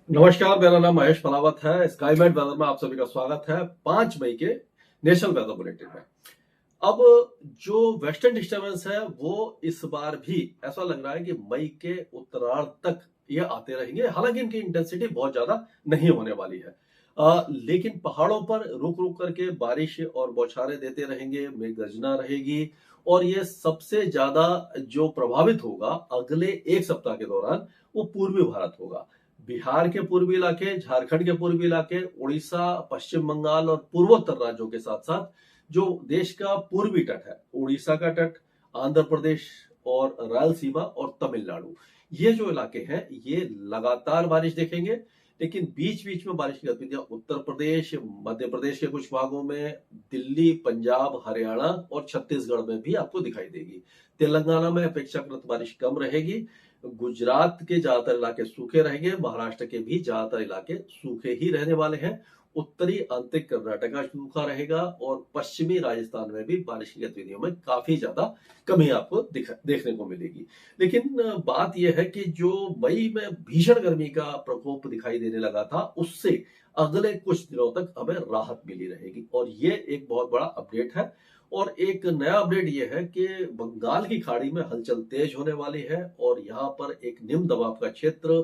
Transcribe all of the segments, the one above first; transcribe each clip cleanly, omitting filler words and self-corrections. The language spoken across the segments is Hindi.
नमस्कार, मेरा नाम महेश पलावत है। स्काईमेट वेदर में आप सभी का स्वागत है 5 मई के नेशनल वेदर बुलेटिन में। अब जो वेस्टर्न डिस्टर्बेंस है वो इस बार भी ऐसा लग रहा है कि मई के उत्तरार्ध तक ये आते रहेंगे। हालांकि इनकी इंटेंसिटी बहुत ज्यादा नहीं होने वाली है, लेकिन पहाड़ों पर रुक रुक करके बारिश और बौछारें देते रहेंगे, मेघ गर्जना रहेगी। और ये सबसे ज्यादा जो प्रभावित होगा अगले एक सप्ताह के दौरान वो पूर्वी भारत होगा। बिहार के पूर्वी इलाके, झारखंड के पूर्वी इलाके, उड़ीसा, पश्चिम बंगाल और पूर्वोत्तर राज्यों के साथ साथ जो देश का पूर्वी तट है, उड़ीसा का तट, आंध्र प्रदेश और रायलसीमा और तमिलनाडु, ये जो इलाके हैं ये लगातार बारिश देखेंगे। लेकिन बीच बीच में बारिश की गतिविधियां उत्तर प्रदेश, मध्य प्रदेश के कुछ भागों में, दिल्ली, पंजाब, हरियाणा और छत्तीसगढ़ में भी आपको दिखाई देगी। तेलंगाना में अपेक्षाकृत बारिश कम रहेगी। गुजरात के ज्यादातर इलाके सूखे रहेंगे, महाराष्ट्र के भी ज्यादातर इलाके सूखे ही रहने वाले हैं। उत्तरी आंतरिक कर्नाटका सूखा रहेगा और पश्चिमी राजस्थान में भी बारिश की गतिविधियों में काफी ज्यादा कमी आपको देखने को मिलेगी। लेकिन बात यह है कि जो मई में भीषण गर्मी का प्रकोप दिखाई देने लगा था, उससे अगले कुछ दिनों तक हमें राहत मिली रहेगी और ये एक बहुत बड़ा अपडेट है। और एक नया अपडेट ये है कि बंगाल की खाड़ी में हलचल तेज होने वाली है और यहाँ पर एक निम्न दबाव का क्षेत्र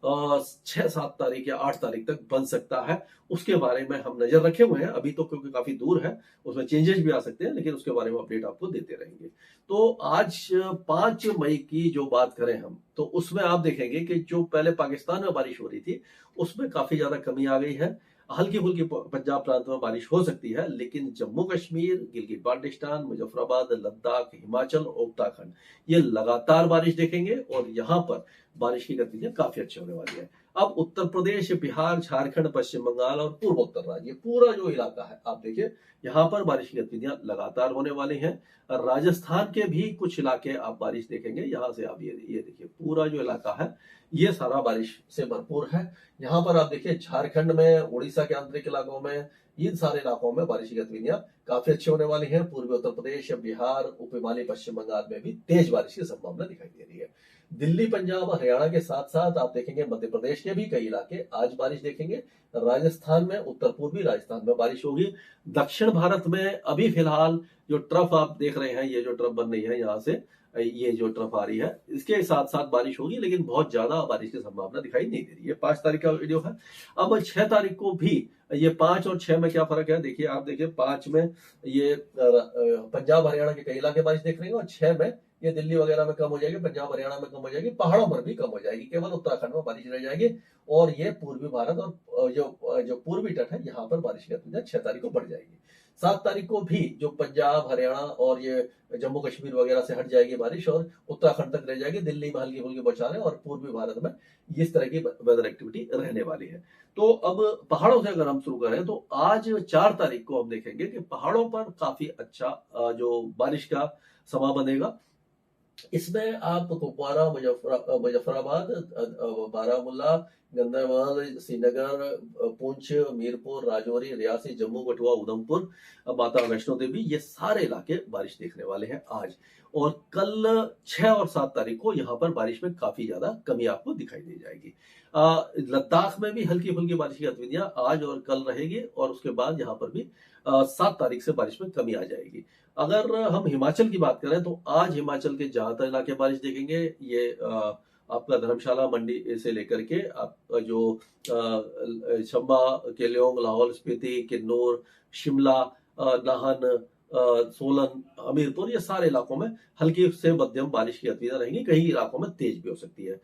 6-7 तारीख या 8 तारीख तक बन सकता है। उसके बारे में हम नजर रखे हुए हैं, अभी तो क्योंकि काफी दूर है, उसमें चेंजेस भी आ सकते हैं, लेकिन उसके बारे में अपडेट आपको देते रहेंगे। तो आज 5 मई की जो बात करें हम, तो उसमें आप देखेंगे कि जो पहले पाकिस्तान में बारिश हो रही थी उसमें काफी ज्यादा कमी आ गई है। हल्की फुल्की पंजाब प्रांत में बारिश हो सकती है, लेकिन जम्मू कश्मीर, गिलगित बाल्टिस्तान, मुजफ्फराबाद, लद्दाख, हिमाचल और उत्तराखंड ये लगातार बारिश देखेंगे और यहाँ पर बारिश की गतिविधियां काफी अच्छी होने वाली है। अब उत्तर प्रदेश, बिहार, झारखंड, पश्चिम बंगाल और पूर्वोत्तर राज्य, पूरा जो इलाका है आप देखिए, यहाँ पर बारिश की गतिविधियां लगातार होने वाली हैं। राजस्थान के भी कुछ इलाके आप बारिश देखेंगे। यहाँ से आप ये देखिए, पूरा जो इलाका है ये सारा बारिश से भरपूर है। यहाँ पर आप देखिए, झारखंड में, उड़ीसा के आंतरिक इलाकों में, इन सारे इलाकों में बारिश की गतिविधियां काफी अच्छी होने वाली है। पूर्वी उत्तर प्रदेश, बिहार, उप हिमालय पश्चिम बंगाल में भी तेज बारिश की संभावना दिखाई दे रही है। दिल्ली, पंजाब, हरियाणा के साथ साथ आप देखेंगे मध्य प्रदेश के भी कई इलाके आज बारिश देखेंगे। राजस्थान में, उत्तर पूर्वी राजस्थान में बारिश होगी। दक्षिण भारत में अभी फिलहाल जो ट्रफ आप देख रहे हैं, ये जो ट्रफ बन रही है यहाँ से, ये जो ट्रफ आ रही है, इसके साथ साथ बारिश होगी, लेकिन बहुत ज्यादा बारिश की संभावना दिखाई नहीं दे रही है। 5 तारीख का वीडियो है। अब 6 तारीख को भी, ये 5 और 6 में क्या फर्क है देखिए, आप देखिए 5 में ये पंजाब हरियाणा के कई इलाके बारिश देख रहे हैं और 6 में ये दिल्ली वगैरह में कम हो जाएगी, पंजाब हरियाणा में कम हो जाएगी, पहाड़ों पर भी कम हो जाएगी, केवल उत्तराखंड में बारिश रह जाएगी। और ये पूर्वी भारत और जो पूर्वी तट है यहाँ पर बारिश की गतिविधियां 6 तारीख को बढ़ जाएगी। 7 तारीख को भी जो पंजाब, हरियाणा और ये जम्मू कश्मीर वगैरह से हट जाएगी बारिश और उत्तराखंड तक रह जाएगी। दिल्ली में हल्की फुल्की बौछारें और पूर्वी भारत में इस तरह की वेदर एक्टिविटी रहने वाली है। तो अब पहाड़ों से अगर हम शुरू करें तो आज 4 तारीख को हम देखेंगे कि पहाड़ों पर काफी अच्छा जो बारिश का समा बनेगा। इसमें आप कुपवारा, मुजफ्फराबाद, बारामूला, गंदरबल, श्रीनगर, पुंछ, मीरपुर, राजौरी, रियासी, जम्मू, कठुआ, उधमपुर, माता वैष्णो देवी, ये सारे इलाके बारिश देखने वाले हैं आज। और कल 6 और 7 तारीख को यहाँ पर बारिश में काफी ज्यादा कमी आपको दिखाई दे जाएगी। लद्दाख में भी हल्की फुल्की बारिश की गतिविधियां आज और कल रहेगी और उसके बाद यहाँ पर भी 7 तारीख से बारिश में कमी आ जाएगी। अगर हम हिमाचल की बात करें तो आज हिमाचल के ज्यादातर इलाके बारिश देखेंगे। ये आपका धर्मशाला, मंडी से लेकर के आपका जो चंबा, केलांग, लाहौल स्पीति, किन्नौर, शिमला, नाहन, सोलन, हमीरपुर, ये सारे इलाकों में हल्की से मध्यम बारिश की गतिविधियां रहेंगी, कई इलाकों में तेज भी हो सकती है।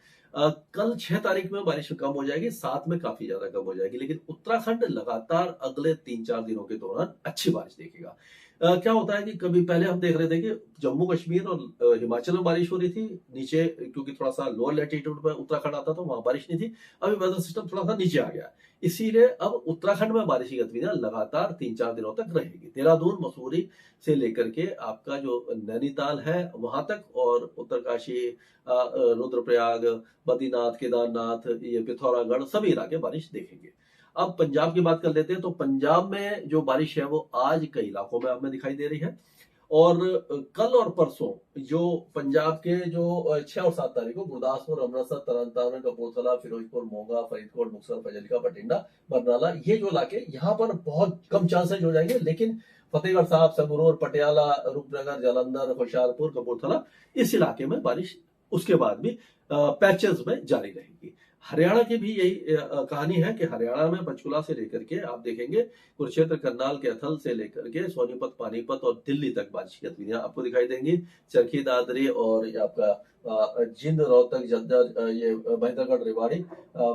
कल 6 तारीख में बारिश कम हो जाएगी, 7 में काफी ज्यादा कम हो जाएगी, लेकिन उत्तराखंड लगातार अगले 3-4 दिनों के दौरान अच्छी बारिश देखेगा। क्या होता है कि कभी पहले हम देख रहे थे कि जम्मू कश्मीर और हिमाचल में बारिश हो रही थी, नीचे क्योंकि थोड़ा सा लोअर लैटिट्यूड पर उत्तराखंड आता था, वहां बारिश नहीं थी। अभी वेदर सिस्टम थोड़ा सा नीचे आ गया, इसीलिए अब उत्तराखंड में बारिश की गतिविधियां लगातार 3-4 दिनों तक रहेगी। देहरादून, मसूरी से लेकर के आपका जो नैनीताल है वहां तक, और उत्तरकाशी, रुद्रप्रयाग, बद्रीनाथ, केदारनाथ, ये पिथौरागढ़, सभी इलाके बारिश देखेंगे। अब पंजाब की बात कर लेते हैं तो पंजाब में जो बारिश है वो आज कई इलाकों में हमें दिखाई दे रही है और कल और परसों जो पंजाब के जो 6 और 7 तारीख को गुरदासपुर, अमृतसर, तरन तारण, कपूरथला, फिरोजपुर, मोगा, फरीदकोट, मुक्तसर, फजिल्का, बठिंडा, बरनाला, ये जो इलाके यहाँ पर बहुत कम चांसेज हो जाएंगे, लेकिन फतेहगढ़ साहब, संगरूर, पटियाला, रूपनगर, जालंधर, होशियारपुर, कपूरथला, इस इलाके में बारिश उसके बाद भी पैचेस में जारी रहेगी। हरियाणा की भी यही कहानी है कि हरियाणा में पंचकुला से लेकर के आप देखेंगे कुरुक्षेत्र, करनाल, कैथल से लेकर के सोनीपत, पानीपत और दिल्ली तक बारिश की गतिविधियां आपको दिखाई देंगी। चरखी दादरी और ये आपका जिंद, रोहतक, झज्जर, ये महेंद्रगढ़, रेवाड़ी,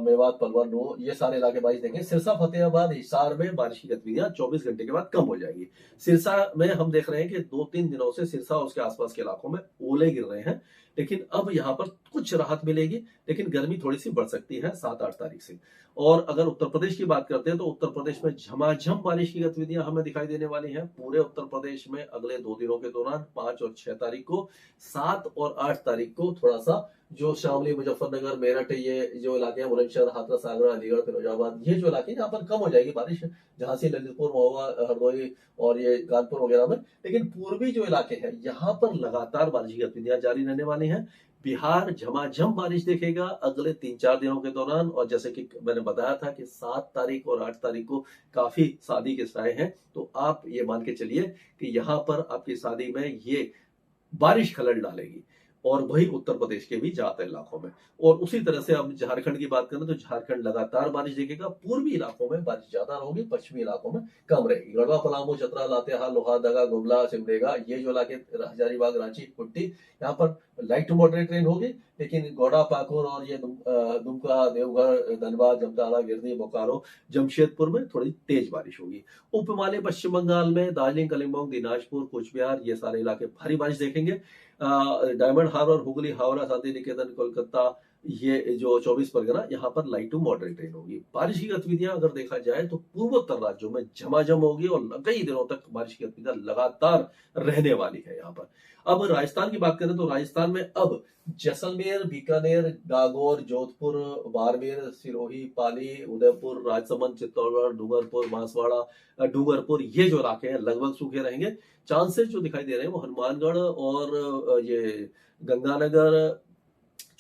मेवात, पलवल, नूह, ये सारे इलाके बारिश देंगे। सिरसा, फतेहाबाद, हिसार में बारिश की गतिविधियां 24 घंटे के बाद कम हो जाएगी। सिरसा में हम देख रहे हैं कि 2-3 दिनों से सिरसा और उसके आसपास के इलाकों में ओले गिर रहे हैं, लेकिन अब यहां पर कुछ राहत मिलेगी, लेकिन गर्मी थोड़ी सी बढ़ सकती है 7-8 तारीख से। और अगर उत्तर प्रदेश की बात करते हैं तो उत्तर प्रदेश में झमाझम बारिश की गतिविधियां हमें दिखाई देने वाली हैं पूरे उत्तर प्रदेश में अगले 2 दिनों के दौरान, 5 और 6 तारीख को। 7 और 8 तारीख को थोड़ा सा जो शामली, मुजफ्फरनगर, मेरठ, ये जो इलाके हैं, बुलंदशहर, हाथरस, आगरा, अलीगढ़, फिरोजाबाद, ये जो इलाके यहाँ पर कम हो जाएगी बारिश, झांसी, ललितपुर, महोबा, हरदोई और ये कानपुर वगैरह में। लेकिन पूर्वी जो इलाके हैं यहाँ पर लगातार बारिश की गतिविधियां जारी रहने वाली हैं। बिहार झमाझम बारिश देखेगा अगले 3-4 दिनों के दौरान, और जैसे कि मैंने बताया था कि 7 तारीख और 8 तारीख को काफी शादी के साए हैं, तो आप ये मान के चलिए कि यहाँ पर आपकी शादी में ये बारिश खलल डालेगी, और वही उत्तर प्रदेश के भी ज्यादातर इलाकों में। और उसी तरह से अब झारखंड की बात करें तो झारखंड लगातार बारिश देखेगा। पूर्वी इलाकों में बारिश ज्यादा होगी, पश्चिमी इलाकों में कम रहेगी। गढ़वा, पलामू, चतरा, लातेहार, लोहारदगा, गुमला, सिमडेगा, ये जो इलाके, हजारीबाग, रांची, कुट्टी, यहाँ पर लाइट टू मॉडरेट रेन होगी। लेकिन गोड़ा, पाकुर और ये दुमका, देवघर, धनबाद, जामताड़ा, गिरदी, बोकारो, जमशेदपुर में थोड़ी तेज बारिश होगी। उप हिमालय पश्चिम बंगाल में दार्जिलिंग, कलिम्पोंग, दिनाजपुर, कूचबिहार, ये सारे इलाके भारी बारिश देखेंगे। डायमंड हार्बर, हुगली, हावड़ा, शांति निकेतन, कोलकाता, ये जो 24 परगना, यहाँ पर लाइट टू मॉडरेट रेन होगी। बारिश की गतिविधियां अगर देखा जाए तो पूर्वोत्तर राज्यों में झमाझम होगी और कई दिनों तक बारिश की गतिविधियां लगातार रहने वाली है यहाँ पर। अब राजस्थान की बात करें तो राजस्थान में अब जैसलमेर, बीकानेर, नागौर, जोधपुर, बाड़मेर, सिरोही, पाली, उदयपुर, राजसमंद, चित्तौड़गढ़, डूंगरपुर, बांसवाड़ा, डूंगरपुर, ये जो इलाके हैं लगभग सूखे रहेंगे। चांसेस जो दिखाई दे रहे हैं वो हनुमानगढ़ और ये गंगानगर,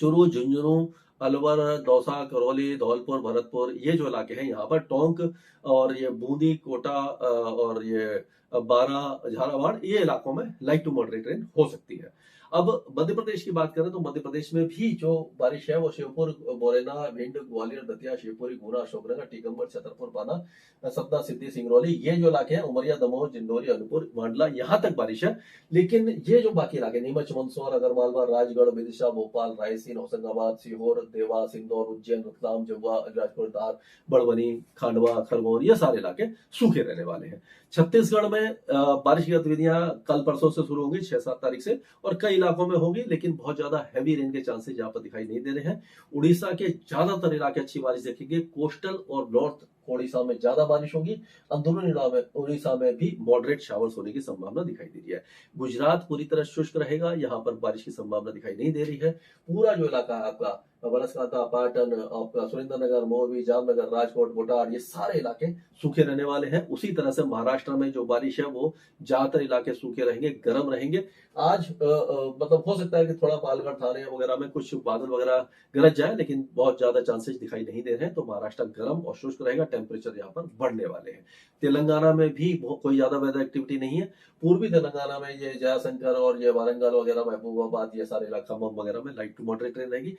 चुरू, झुंझुनू, अलवर, दौसा, करौली, धौलपुर, भरतपुर, ये जो इलाके हैं यहाँ पर टोंक और ये बूंदी, कोटा और ये बारा, झालावाड़, ये इलाकों में लाइट टू मॉडरेट रेन हो सकती है। अब मध्य प्रदेश की बात करें तो मध्य प्रदेश में भी जो बारिश है वो शिवपुर, बोरेना, भिंड, ग्वालियर, दतिया, शिवपुरी, गुना, अशोकनगर, टीकमगढ़, छतरपुर, पाना, सतना, सिद्धि, सिंगरौली, ये जो इलाके हैं, उमरिया, दमोह, जिंदौरी, अनूपपुर, मंडला, यहाँ तक बारिश है। लेकिन ये जो बाकी इलाके, नीमच, मंदसौर, अगरमालवा, राजगढ़, विदिशा, भोपाल, रायसेन, होशंगाबाद, सीहोर, देवास, इंदौर, उज्जैन, रतलाम, जमुआ, अलीराजपुर, धार, बड़वनी, खांडवा, खरगोन, ये सारे इलाके सूखे रहने वाले हैं। छत्तीसगढ़ में बारिश की गतिविधियां कल परसों से शुरू होंगी, 6-7 तारीख से, और कई इलाकों में होगी, लेकिन बहुत ज्यादा हैवी रेन के चांसेस यहाँ पर दिखाई नहीं दे रहे हैं। उड़ीसा के ज्यादातर इलाके अच्छी बारिश देखेंगे। कोस्टल और नॉर्थ ओडिशा में ज्यादा बारिश होगी। अंदरूनी उड़ीसा में भी मॉडरेट शावर्स होने की संभावना दिखाई दे रही है। गुजरात पूरी तरह शुष्क रहेगा, यहाँ पर बारिश की संभावना दिखाई नहीं दे रही है। पूरा जो इलाका है आपका बनासकांठा, पाटन, आपका सुरेंद्रनगर, मोरबी, जामनगर, राजकोट, बोटाड, ये सारे इलाके सूखे रहने वाले हैं। उसी तरह से महाराष्ट्र में जो बारिश है वो ज्यादातर इलाके सूखे रहेंगे, गर्म रहेंगे। आज मतलब हो सकता है कि थोड़ा पालघर, थाने वगैरह में कुछ बादल वगैरह गरज जाए, लेकिन बहुत ज्यादा चांसेस दिखाई नहीं दे रहे हैं। तो महाराष्ट्र गर्म और शुष्क रहेगा, टेम्परेचर यहाँ पर बढ़ने वाले हैं। तेलंगाना में भी कोई ज्यादा वेदर एक्टिविटी नहीं है। पूर्वी तेलंगाना में ये जयशंकर और ये वारंगल वगैरह, महबूबाबाद, ये सारे इलाका वगैरह में लाइट टू मॉडरेट रेन रहेगी।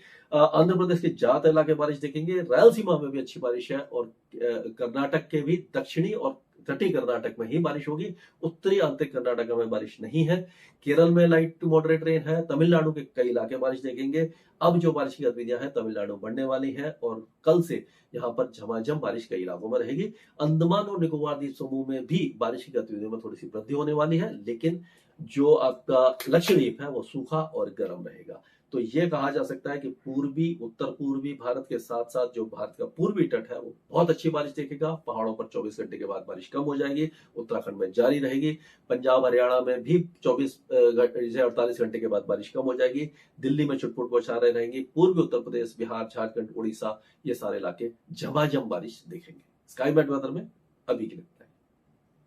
आंध्र प्रदेश के ज्यादा इलाके बारिश देखेंगे। रायलसीमा में भी अच्छी बारिश है, और कर्नाटक के भी दक्षिणी और तटीय कर्नाटक में ही बारिश होगी। उत्तरी आंतरिक कर्नाटक में बारिश नहीं है। केरल में लाइट टू मॉडरेट रेन है। तमिलनाडु के कई इलाके बारिश देखेंगे। अब जो बारिश की गतिविधियां हैं तमिलनाडु बढ़ने वाली है, और कल से यहाँ पर झमाझम बारिश कई इलाकों में रहेगी। अंडमान और निकोबार द्वीप समूह में भी बारिश की गतिविधियों में थोड़ी सी वृद्धि होने वाली है, लेकिन जो आपका लक्षद्वीप है वो सूखा और गर्म रहेगा। तो ये कहा जा सकता है कि पूर्वी, उत्तर पूर्वी भारत के साथ साथ जो भारत का पूर्वी तट है वो बहुत अच्छी बारिश देखेगा। पहाड़ों पर 24 घंटे के बाद बारिश कम हो जाएगी, उत्तराखंड में जारी रहेगी। पंजाब, हरियाणा में भी 24 से 48 घंटे के बाद बारिश कम हो जाएगी। दिल्ली में छुटपुट बौछारें रहेंगी। पूर्वी उत्तर प्रदेश, बिहार, झारखंड, उड़ीसा, ये सारे इलाके झमाझम बारिश देखेंगे। स्काई मैट वेदर में अभी के लिए